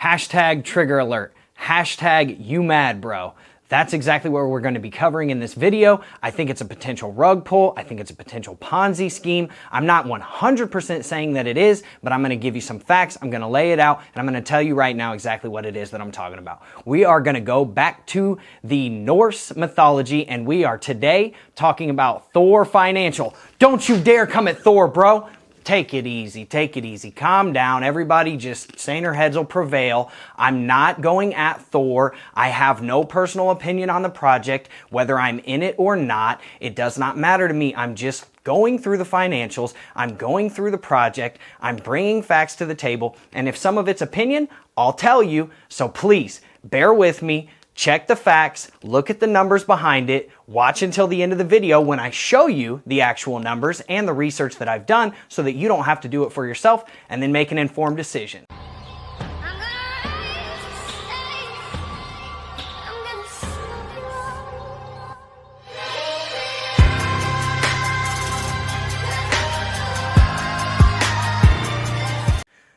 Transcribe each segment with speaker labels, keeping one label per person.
Speaker 1: Hashtag trigger alert. Hashtag you mad, bro. That's exactly what we're going to be covering in this video. I think it's a potential rug pull. I think it's a potential Ponzi scheme. I'm not 100% saying that it is, but I'm going to give you some facts. I'm going to lay it out, and I'm going to tell you right now exactly what it is that I'm talking about. We are going to go back to the Norse mythology, and we are today talking about Thor Financial. Don't you dare come at Thor, bro. Take it easy, take it easy, calm down. Everybody just saner heads will prevail. I'm not going at Thor. I have no personal opinion on the project, whether I'm in it or not. It does not matter to me. I'm just going through the financials. I'm going through the project. I'm bringing facts to the table. And if some of it's opinion, I'll tell you. So please, bear with me. Check the facts, look at the numbers behind it, watch until the end of the video when I show you the actual numbers and the research that I've done so that you don't have to do it for yourself and then make an informed decision.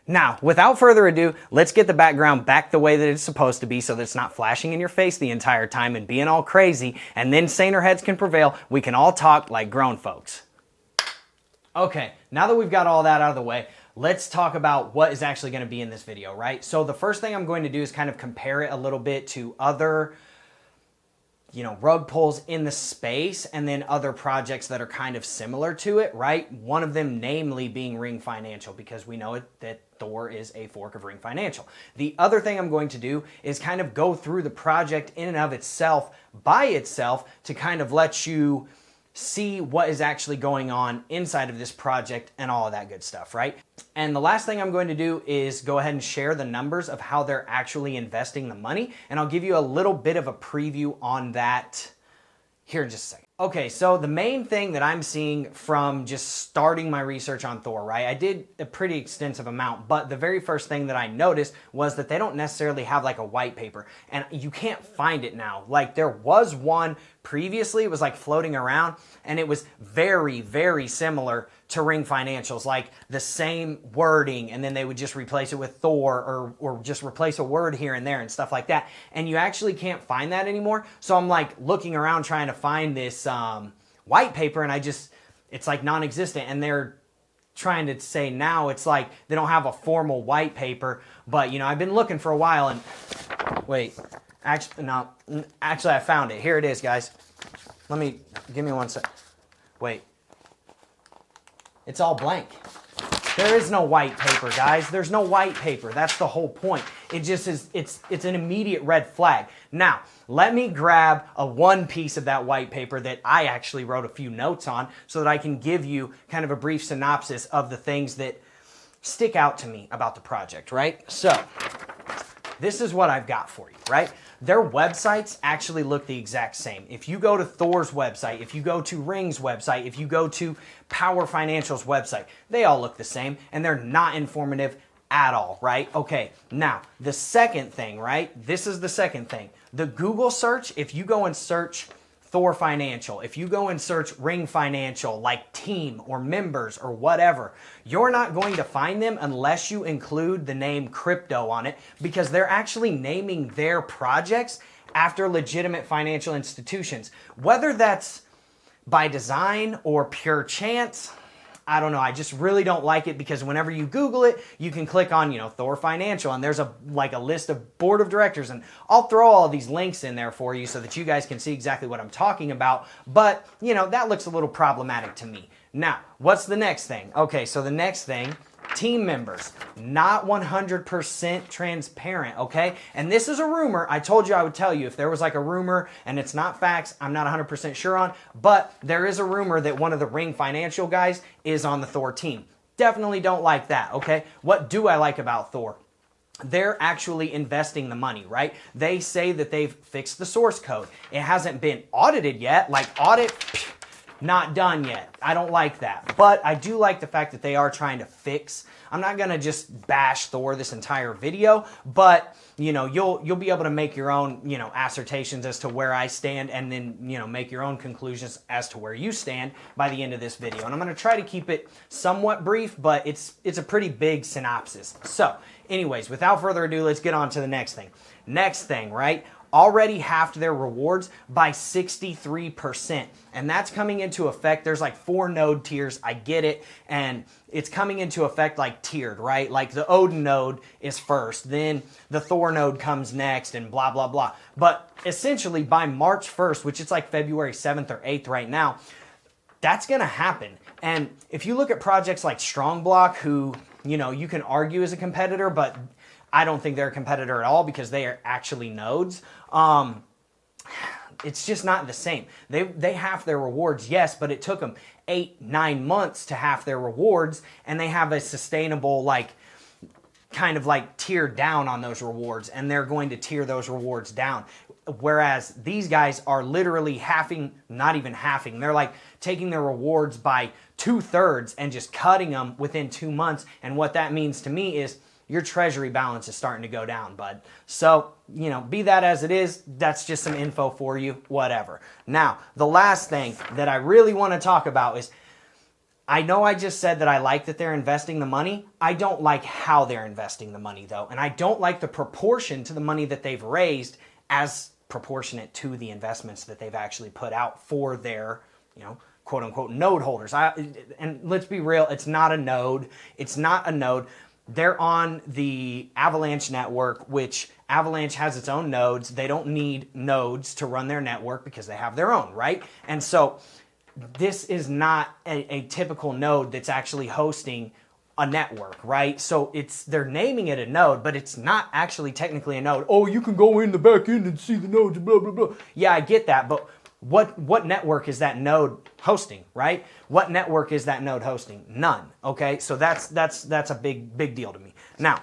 Speaker 1: Now, without further ado, let's get the background back the way that it's supposed to be so that it's not flashing in your face the entire time and being all crazy, and then saner heads can prevail. We can all talk like grown folks. Okay, now that we've got all that out of the way, let's talk about what is actually going to be in this video, right? So the first thing I'm going to do is kind of compare it a little bit to other rug pulls in the space and then other projects that are kind of similar to it, right? One of them namely being Ring Financial, because we know that Thor is a fork of Ring Financial. The other thing I'm going to do is kind of go through the project in and of itself by itself to kind of let you see what is actually going on inside of this project and all of that good stuff, right? And the last thing I'm going to do is go ahead and share the numbers of how they're actually investing the money, and I'll give you a little bit of a preview on that here in just a second. Okay, so the main thing that I'm seeing from just starting my research on Thor, right? I did a pretty extensive amount, but the very first thing that I noticed was that they don't necessarily have like a white paper, and you can't find it now. Like there was one previously, it was like floating around, and it was very, very similar to Ring Financials, like the same wording, and then they would just replace it with Thor or just replace a word here and there and stuff like that. And you actually can't find that anymore. So I'm like looking around trying to find this white paper, and it's like non-existent. And they're trying to say now it's like they don't have a formal white paper, but I've been looking for a while, and wait, actually I found it. Here it is, guys. Give me one sec. Wait. It's all blank. There is no white paper, guys. There's no white paper. That's the whole point. It just is, it's an immediate red flag. Now, let me grab one piece of that white paper that I actually wrote a few notes on so that I can give you kind of a brief synopsis of the things that stick out to me about the project, right? So, this is what I've got for you, right? Their websites actually look the exact same. If you go to Thor's website, if you go to Ring's website, if you go to Power Financial's website, they all look the same, and they're not informative at all, right? Okay, now, the second thing, right? This is the second thing. The Google search, if you go and search Thor Financial, if you go and search Ring Financial, like team or members or whatever, you're not going to find them unless you include the name crypto on it, because they're actually naming their projects after legitimate financial institutions. Whether that's by design or pure chance, I don't know. I just really don't like it, because whenever you Google it, you can click on, Thor Financial, and there's a list of board of directors, and I'll throw all of these links in there for you so that you guys can see exactly what I'm talking about. But, that looks a little problematic to me. Now, what's the next thing? Okay, so the next thing, team members, not 100% transparent, okay? And this is a rumor. I told you I would tell you if there was like a rumor, and it's not facts, I'm not 100% sure on, but there is a rumor that one of the Ring Financial guys is on the Thor team. Definitely don't like that, okay? What do I like about Thor? They're actually investing the money, right? They say that they've fixed the source code. It hasn't been audited yet. Like audit, not done yet. I don't like that. But I do like the fact that they are trying to fix. I'm not going to just bash Thor this entire video, but you'll be able to make your own, assertions as to where I stand, and then, make your own conclusions as to where you stand by the end of this video. And I'm going to try to keep it somewhat brief, but it's a pretty big synopsis. So, anyways, without further ado, let's get on to the next thing. Next thing, right? Already halved their rewards by 63%. And that's coming into effect. There's like 4 node tiers. I get it. And it's coming into effect like tiered, right? Like the Odin node is first, then the Thor node comes next, and blah, blah, blah. But essentially by March 1st, which it's like February 7th or 8th right now, that's going to happen. And if you look at projects like Strongblock, who, you know, you can argue is a competitor, but I don't think they're a competitor at all because they are actually nodes. It's just not the same. They half their rewards, yes, but it took them 8-9 months to half their rewards, and they have a sustainable, like, kind of like tier down on those rewards, and they're going to tier those rewards down. Whereas these guys are literally halving, not even halving, they're like taking their rewards by 2/3 and just cutting them within 2 months. And what that means to me is your treasury balance is starting to go down, bud. So, you know, be that as it is, that's just some info for you, whatever. Now, the last thing that I really want to talk about is, I know I just said that I like that they're investing the money. I don't like how they're investing the money, though. And I don't like the proportion to the money that they've raised as proportionate to the investments that they've actually put out for their, you know, quote unquote node holders. And let's be real, it's not a node. It's not a node. They're on the Avalanche network, which Avalanche has its own nodes. They don't need nodes to run their network because they have their own, right? And so this is not a typical node that's actually hosting a network, right? So they're naming it a node, but it's not actually technically a node. Oh, you can go in the back end and see the nodes, blah, blah, blah. Yeah, I get that, but what network is that node hosting, right? What network is that node hosting? None, okay? So that's a big deal to me. Now,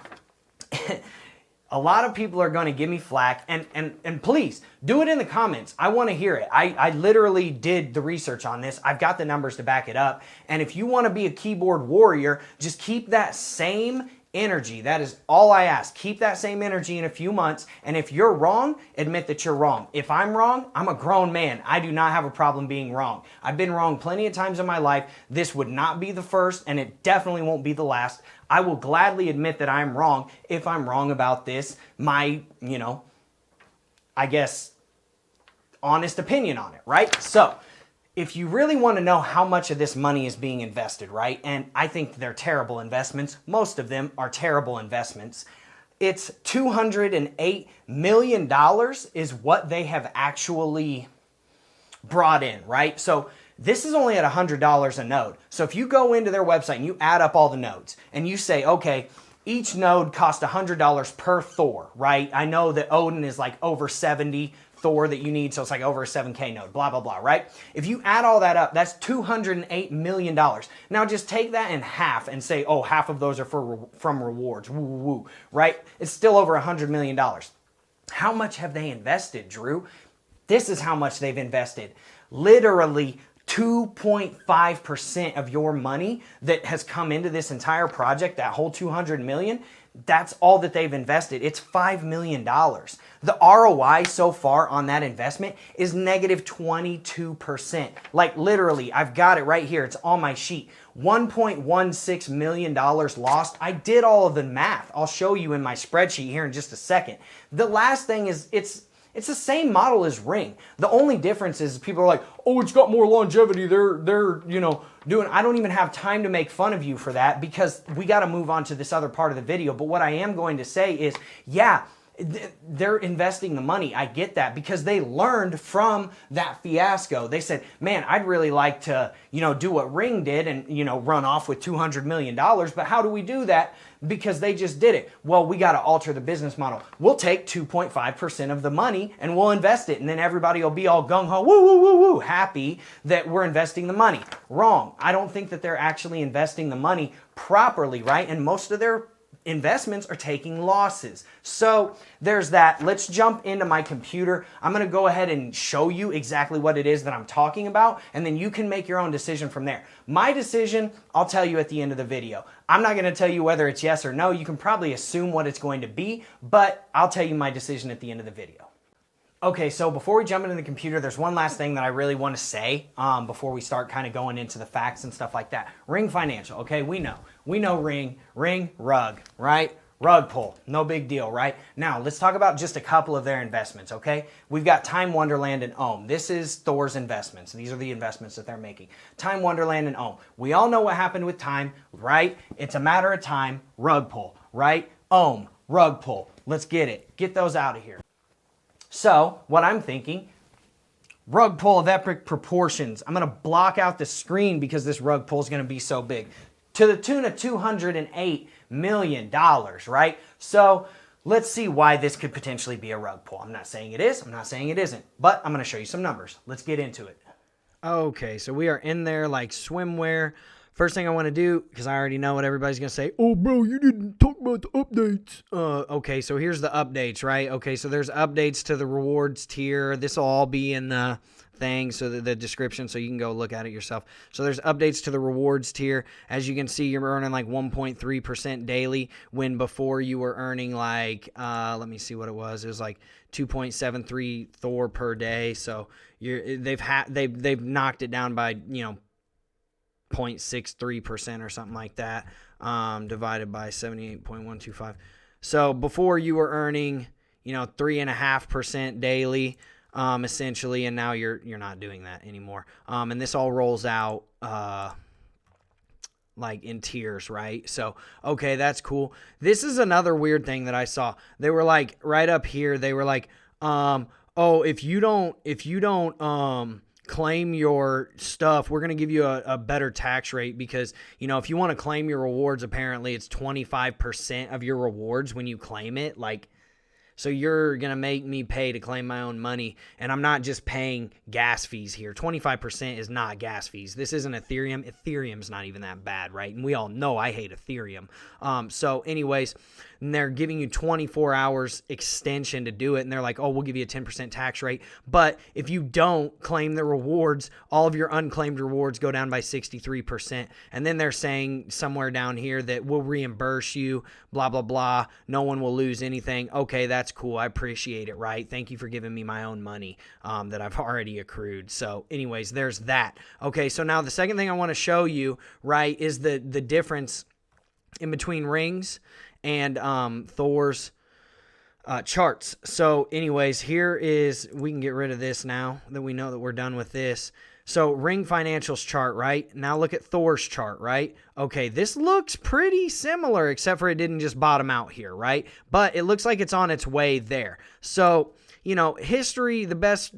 Speaker 1: a lot of people are going to give me flack, and please do it in the comments. I want to hear it. I literally did the research on this. I've got the numbers to back it up. And if you want to be a keyboard warrior, just keep that same energy. That is all I ask. Keep that same energy in a few months. And if you're wrong, admit that you're wrong. If I'm wrong, I'm a grown man. I do not have a problem being wrong. I've been wrong plenty of times in my life. This would not be the first, and it definitely won't be the last. I will gladly admit that I'm wrong if I'm wrong about this. My, you know, I guess, honest opinion on it, right? So, if you really want to know how much of this money is being invested, right? And I think they're terrible investments. Most of them are terrible investments. It's $208 million is what they have actually brought in, right? So this is only at $100 a node. So if you go into their website and you add up all the nodes and you say, okay, each node costs $100 per Thor, right? I know that Odin is like over 70 Thor that you need, so it's like over a 7K node, blah, blah, blah, right? If you add all that up, that's $208 million. Now just take that in half and say, oh, half of those are from rewards, woo, woo, woo, right? It's still over $100 million. How much have they invested, Drew? This is how much they've invested. Literally 2.5% of your money that has come into this entire project, that whole $200 million, that's all that they've invested. It's $5 million. The ROI so far on that investment is negative 22%. Like literally, I've got it right here. It's on my sheet. $1.16 million lost. I did all of the math. I'll show you in my spreadsheet here in just a second. The last thing is it's the same model as Ring. The only difference is people are like, oh, it's got more longevity. They're you know, doing, I don't even have time to make fun of you for that because we got to move on to this other part of the video. But what I am going to say is, yeah, they're investing the money. I get that because they learned from that fiasco. They said, man, I'd really like to, you know, do what Ring did and, you know, run off with $200 million. But how do we do that? Because they just did it. Well, we got to alter the business model. We'll take 2.5% of the money and we'll invest it. And then everybody will be all gung-ho, woo, woo, woo, woo, happy that we're investing the money. Wrong. I don't think that they're actually investing the money properly, right? And most of their investments are taking losses. So there's that. Let's jump into my computer. I'm going to go ahead and show you exactly what it is that I'm talking about, and then you can make your own decision from there. My decision, I'll tell you at the end of the video. I'm not going to tell you whether it's yes or no. You can probably assume what it's going to be, but I'll tell you my decision at the end of the video. Okay, so before we jump into the computer, there's one last thing that I really want to say before we start kind of going into the facts and stuff like that. Ring Financial, okay, we know Ring, rug, right? Rug pull, no big deal, right? Now, let's talk about just a couple of their investments, okay? We've got Time Wonderland and Ohm. This is Thor's investments. These are the investments that they're making. Time Wonderland and Ohm. We all know what happened with Time, right? It's a matter of time, rug pull, right? Ohm, rug pull. Let's get it. Get those out of here. So, what I'm thinking, rug pull of epic proportions. I'm going to block out the screen because this rug pull is going to be so big. To the tune of $208 million, right? So let's see why this could potentially be a rug pull. I'm not saying it is. I'm not saying it isn't. But I'm going to show you some numbers. Let's get into it. Okay, so we are in there like swimwear. First thing I want to do, because I already know what everybody's going to say, oh, bro, you didn't talk about the updates. Okay, so here's the updates, right? Okay, so there's updates to the rewards tier. This will all be in the thing, so the description, so you can go look at it yourself. So there's updates to the rewards tier. As you can see, you're earning like 1.3% daily, when before you were earning like, let me see what it was. It was like 2.73 Thor per day. So they've knocked it down by, 0.63% or something like that, divided by 78.125. So before you were earning, 3.5% daily, essentially, and now you're not doing that anymore. And this all rolls out like in tiers, right? So, okay, that's cool. This is another weird thing that I saw. They were like right up here, they were like, oh, if you don't claim your stuff, we're going to give you a better tax rate, because, if you want to claim your rewards, apparently it's 25% of your rewards when you claim it. Like, so you're going to make me pay to claim my own money, and I'm not just paying gas fees here. 25% is not gas fees. This isn't Ethereum. Ethereum's not even that bad, right? And we all know I hate Ethereum. So anyways, and they're giving you 24 hours extension to do it, and they're like, oh, we'll give you a 10% tax rate. But if you don't claim the rewards, all of your unclaimed rewards go down by 63%. And then they're saying somewhere down here that we'll reimburse you, blah, blah, blah. No one will lose anything. Okay, that's cool. I appreciate it, right? Thank you for giving me my own money that I've already accrued. So anyways, there's that. Okay, so now the second thing I want to show you, right, is the difference in between rings and Thor's charts. So anyways, we can get rid of this now that we know that we're done with this. So Ring Financials chart, right? Now look at Thor's chart, right? Okay, this looks pretty similar, except for it didn't just bottom out here, right? But it looks like it's on its way there. So, history, the best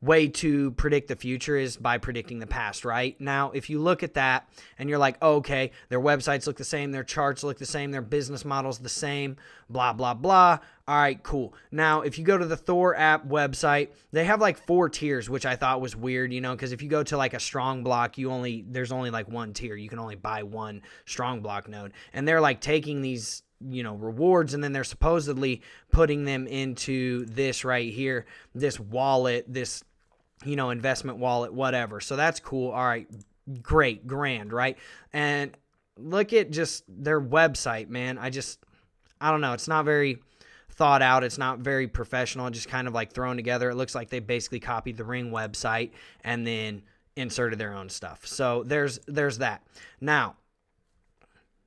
Speaker 1: way to predict the future is by predicting the past, right? Now, if you look at that and you're like, oh, okay, their websites look the same, their charts look the same, their business model's the same, blah, blah, blah. All right, cool. Now, if you go to the Thor app website, they have like 4 tiers, which I thought was weird, because if you go to like a strong block, there's only like one tier. You can only buy one strong block node. And they're like taking these rewards, and then they're supposedly putting them into this right here, this wallet, this, investment wallet, whatever. So that's cool. All right, great, grand, right? And look at just their website, man. I don't know. It's not very thought out. It's not very professional. Just kind of like thrown together. It looks like they basically copied the Ring website and then inserted their own stuff. So there's that. Now,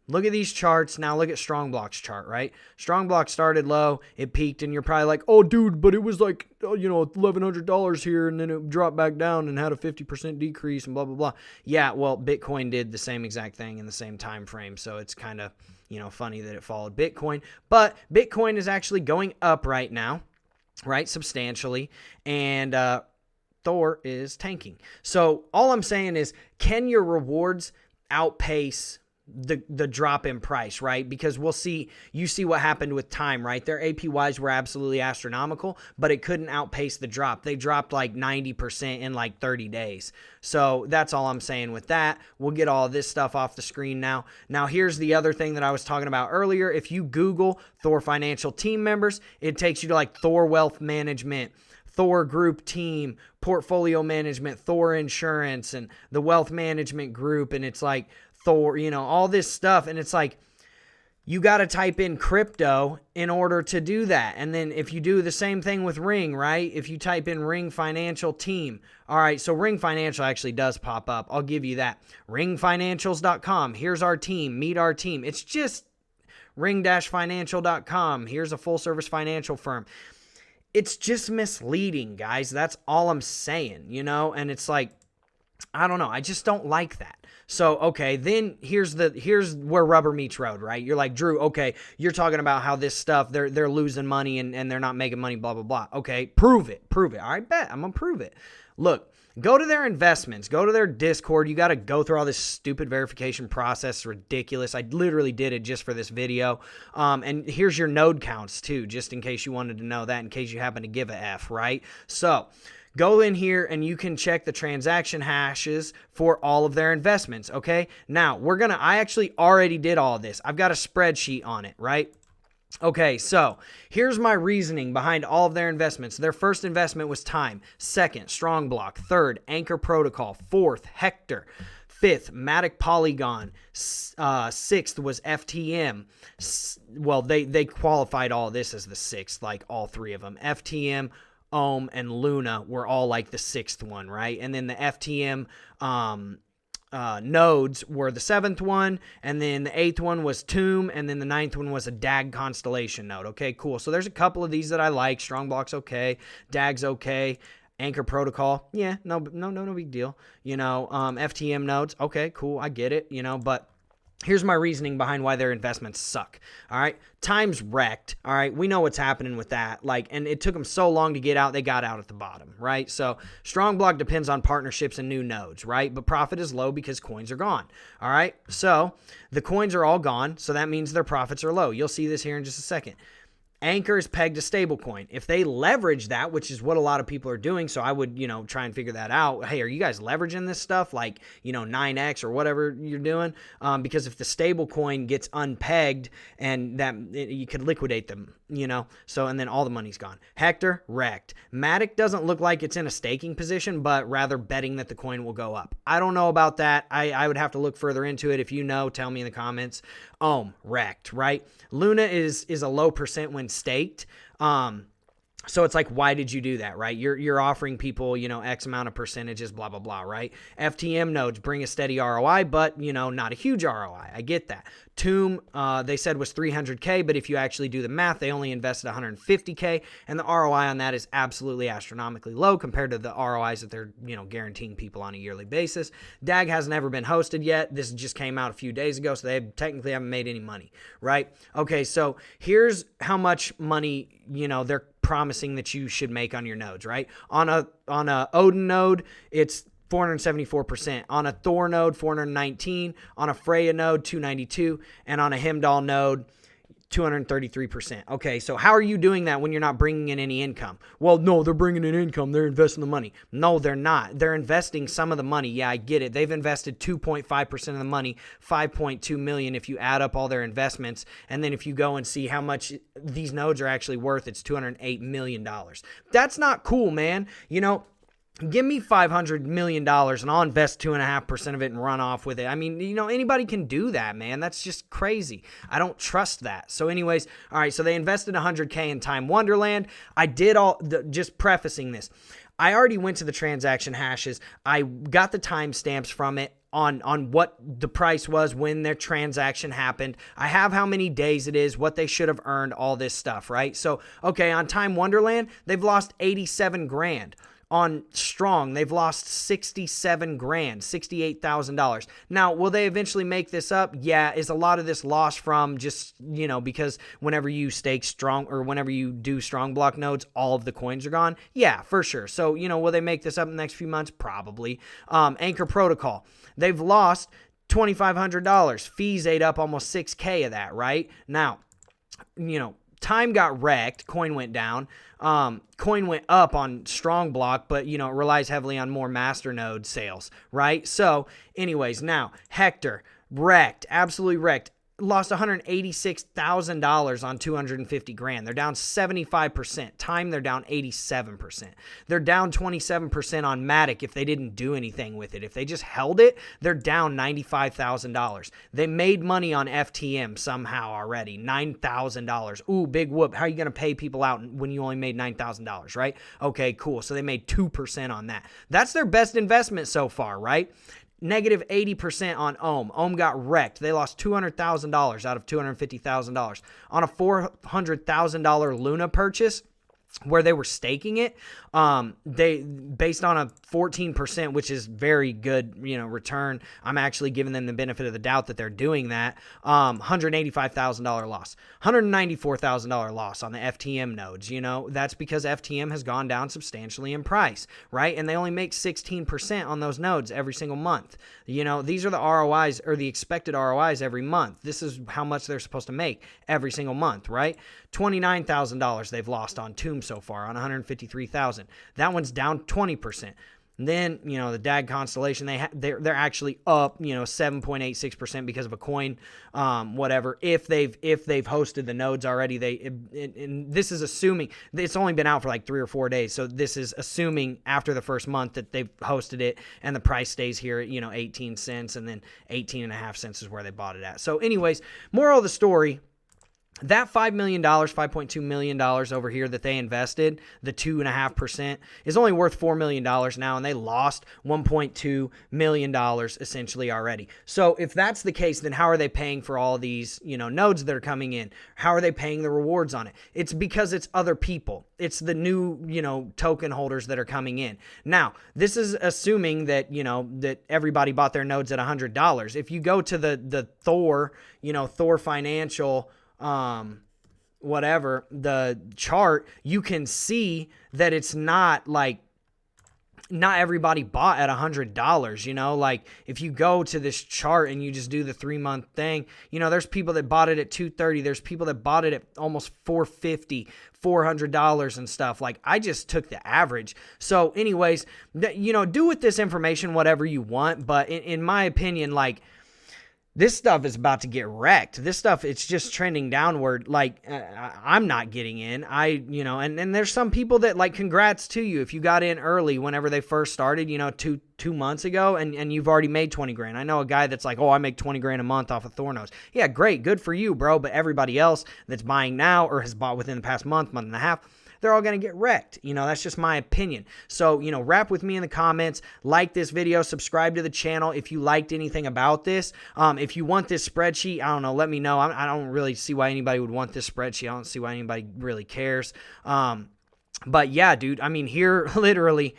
Speaker 1: look at these charts. Now look at Strong Block's chart, right? Strong Block started low, it peaked, and you're probably like, oh, dude, but it was like, $1,100 here, and then it dropped back down and had a 50% decrease and blah, blah, blah. Yeah, well, Bitcoin did the same exact thing in the same time frame, so it's kind of, funny that it followed Bitcoin. But Bitcoin is actually going up right now, right, substantially, and Thor is tanking. So all I'm saying is, can your rewards outpace the drop in price, right? Because you see what happened with Time, right? Their APYs were absolutely astronomical, but it couldn't outpace the drop. They dropped like 90% in like 30 days. So that's all I'm saying with that. We'll get all this stuff off the screen now. Now here's the other thing that I was talking about earlier. If you Google Thor financial team members, it takes you to like Thor Wealth Management, Thor Group Team, Portfolio Management, Thor Insurance, and the Wealth Management Group, and it's like Thor, all this stuff. And it's like, you got to type in crypto in order to do that. And then if you do the same thing with Ring, right? If you type in Ring Financial Team, all right, so Ring Financial actually does pop up. I'll give you that. Ringfinancials.com. Here's our team. Meet our team. It's just ring-financial.com. Here's a full-service financial firm. It's just misleading, guys. That's all I'm saying, you know? And it's like, I don't know. I just don't like that. So, okay, then here's where rubber meets road, right? You're like, Drew, okay, you're talking about how this stuff, they're losing money and they're not making money, blah, blah, blah. Okay, prove it. All right, bet. I'm going to prove it. Look, go to their investments. Go to their Discord. You got to go through all this stupid verification process. It's ridiculous. I literally did it just for this video. And here's your node counts, too, just in case you wanted to know that, in case you happen to give a F, right? So go in here and you can check the transaction hashes for all of their investments, okay? Now, I actually already did all of this. I've got a spreadsheet on it, right? Okay, so here's my reasoning behind all of their investments. Their first investment was time. Second, Strong Block. Third, Anchor Protocol. Fourth, Hector. Fifth, Matic Polygon. Sixth was FTM. Well, they qualified all this as the sixth, like all three of them. FTM, Ohm, and Luna were all like the sixth one, right? And then the FTM nodes were the seventh one, and then the eighth one was Tomb, and then the ninth one was a DAG constellation node. Okay, cool. So there's a couple of these that I like. Strong Block's okay. DAG's okay. Anchor Protocol, yeah, no big deal. You know, FTM nodes, okay, cool, I get it, you know, but here's my reasoning behind why their investments suck. All right. Time's wrecked. All right. We know what's happening with that. Like, and it took them so long to get out. They got out at the bottom. Right. So Strong Block depends on partnerships and new nodes. Right. But profit is low because coins are gone. All right. So the coins are all gone. So that means their profits are low. You'll see this here in just a second. Anchor is pegged to stablecoin. If they leverage that, which is what a lot of people are doing, so I would, try and figure that out. Hey, are you guys leveraging this stuff like, 9x or whatever you're doing? Because if the stablecoin gets unpegged and you could liquidate them, so, and then all the money's gone. Hector, wrecked. Matic doesn't look like it's in a staking position, but rather betting that the coin will go up. I don't know about that. I would have to look further into it. If you know, tell me in the comments. Ohm, wrecked, right? Luna is a low percent when staked. So it's like, why did you do that, right? You're offering people, X amount of percentages, blah, blah, blah, right? FTM nodes bring a steady ROI, but, not a huge ROI. I get that. Tomb, they said was 300K, but if you actually do the math, they only invested 150K, and the ROI on that is absolutely astronomically low compared to the ROIs that they're, guaranteeing people on a yearly basis. DAG hasn't ever been hosted yet. This just came out a few days ago, so they technically haven't made any money, right? Okay, so here's how much money, they're promising that you should make on your nodes, right? On a Odin node, it's 474%. On a Thor node, 419. On a Freya node, 292. And on a Heimdall node, 233%. Okay, so how are you doing that when you're not bringing in any income? Well, no, they're bringing in income. They're investing the money. No, they're not. They're investing some of the money. Yeah, I get it. They've invested 2.5% of the money, 5.2 million if you add up all their investments. And then if you go and see how much these nodes are actually worth, it's $208 million. That's not cool, man. Give me $500 million and I'll invest 2.5% of it and run off with it. I mean, anybody can do that, man. That's just crazy. I don't trust that. So anyways, all right, so they invested 100K in Time Wonderland. I did just prefacing this. I already went to the transaction hashes. I got the timestamps from it on what the price was when their transaction happened. I have how many days it is, what they should have earned, all this stuff, right? So, okay, on Time Wonderland, they've lost 87 grand. On Strong, they've lost 67 grand, $68,000. Now, will they eventually make this up? Yeah. Is a lot of this lost from just, because whenever you stake Strong or whenever you do Strong Block nodes, all of the coins are gone? Yeah, for sure. So, will they make this up in the next few months? Probably. Anchor Protocol, they've lost $2,500. Fees ate up almost 6K of that, right? Now, Time got wrecked. Coin went down. Coin went up on Strong Block, but, it relies heavily on more masternode sales, right? So, anyways, now, Hector, wrecked, absolutely wrecked. lost $186,000 on 250 grand. They're down 75%. Time, they're down 87%. They're down 27% on Matic if they didn't do anything with it. If they just held it, they're down $95,000. They made money on FTM somehow already, $9,000. Ooh, big whoop. How are you going to pay people out when you only made $9,000, right? Okay, cool. So they made 2% on that. That's their best investment so far, right? Negative 80% on Ohm. Ohm got wrecked. They lost $200,000 out of $250,000. On a $400,000 Luna purchase, where they were staking it, they based on a 14%, which is very good, return. I'm actually giving them the benefit of the doubt that they're doing that. $185,000 loss, $194,000 loss on the FTM nodes. That's because FTM has gone down substantially in price, right? And they only make 16% on those nodes every single month. These are the ROIs, or the expected ROIs every month. This is how much they're supposed to make every single month, right? $29,000 they've lost on Tomb so far on 153,000. That one's down 20%. And then, the DAG Constellation, they're actually up, 7.86% because of a coin, whatever. If they've hosted the nodes already, and this is assuming it's only been out for like 3 or 4 days. So this is assuming after the first month that they've hosted it and the price stays here at, 18 cents, and then 18.5 cents is where they bought it at. So anyways, moral of the story, that $5 million, $5.2 million over here that they invested, the 2.5%, is only worth $4 million now, and they lost $1.2 million essentially already. So if that's the case, then how are they paying for all these, nodes that are coming in? How are they paying the rewards on it? It's because it's other people. It's the new, token holders that are coming in. Now, this is assuming that, that everybody bought their nodes at $100. If you go to the Thor, Thor Financial, whatever, the chart, you can see that it's not like, not everybody bought at $100, like if you go to this chart and you just do the 3-month thing, there's people that bought it at $230. There's people that bought it at almost $450, $400 and stuff. Like, I just took the average. So anyways, do with this information whatever you want. But in my opinion, like, this stuff is about to get wrecked. This stuff, it's just trending downward. Like, I'm not getting in. And there's some people that, like, congrats to you if you got in early whenever they first started, two months ago, and you've already made 20 grand. I know a guy that's like, oh, I make 20 grand a month off of Thor nodes. Yeah, great. Good for you, bro. But everybody else that's buying now or has bought within the past month and a half, they're all going to get wrecked. That's just my opinion. So, rap with me in the comments, like this video, subscribe to the channel if you liked anything about this. If you want this spreadsheet, I don't know, let me know. I don't really see why anybody would want this spreadsheet. I don't see why anybody really cares. But yeah, dude, I mean, here, literally,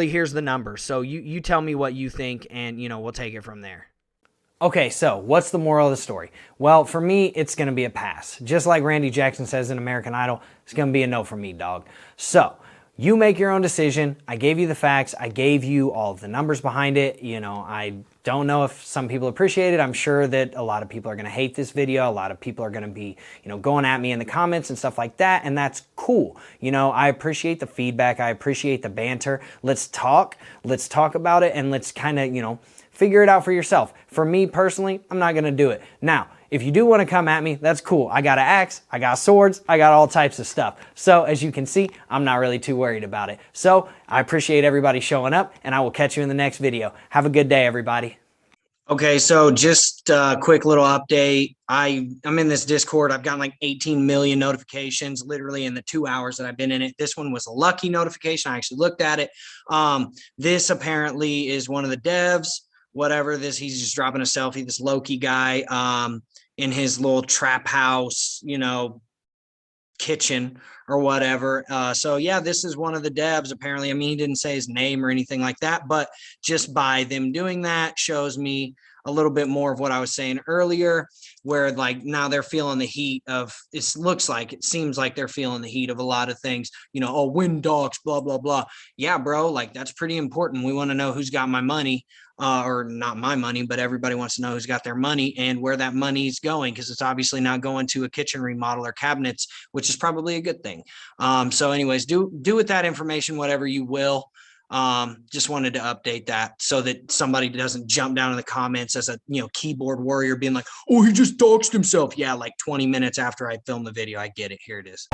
Speaker 1: here's the number. So you tell me what you think, and, we'll take it from there. Okay, so what's the moral of the story? Well, for me, it's going to be a pass. Just like Randy Jackson says in American Idol, it's going to be a no for me, dog. So you make your own decision. I gave you the facts. I gave you all of the numbers behind it. I don't know if some people appreciate it. I'm sure that a lot of people are going to hate this video. A lot of people are going to be, going at me in the comments and stuff like that. And that's cool. I appreciate the feedback. I appreciate the banter. Let's talk about it, and let's kind of, figure it out for yourself. For me personally, I'm not going to do it. Now, if you do want to come at me, that's cool. I got an axe, I got swords, I got all types of stuff. So as you can see, I'm not really too worried about it. So I appreciate everybody showing up, and I will catch you in the next video. Have a good day, everybody. Okay, so just a quick little update. I'm in this Discord. I've gotten like 18 million notifications literally in the 2 hours that I've been in it. This one was a lucky notification. I actually looked at it. This apparently is one of the devs. Whatever this, he's just dropping a selfie, this Loki guy, in his little trap house, kitchen or whatever. So yeah, this is one of the devs apparently. I mean, he didn't say his name or anything like that, but just by them doing that shows me a little bit more of what I was saying earlier, where like now they're feeling the heat of, it seems like they're feeling the heat of a lot of things, oh, wind dogs, blah, blah, blah. Yeah, bro, like that's pretty important. We want to know who's got my money. Or not my money, but everybody wants to know who's got their money and where that money is going, because it's obviously not going to a kitchen remodel or cabinets, which is probably a good thing. So anyways, do with that information whatever you will. Just wanted to update that so that somebody doesn't jump down in the comments as a keyboard warrior being like, oh, he just doxed himself. Yeah, like 20 minutes after I filmed the video. I get it. Here it is.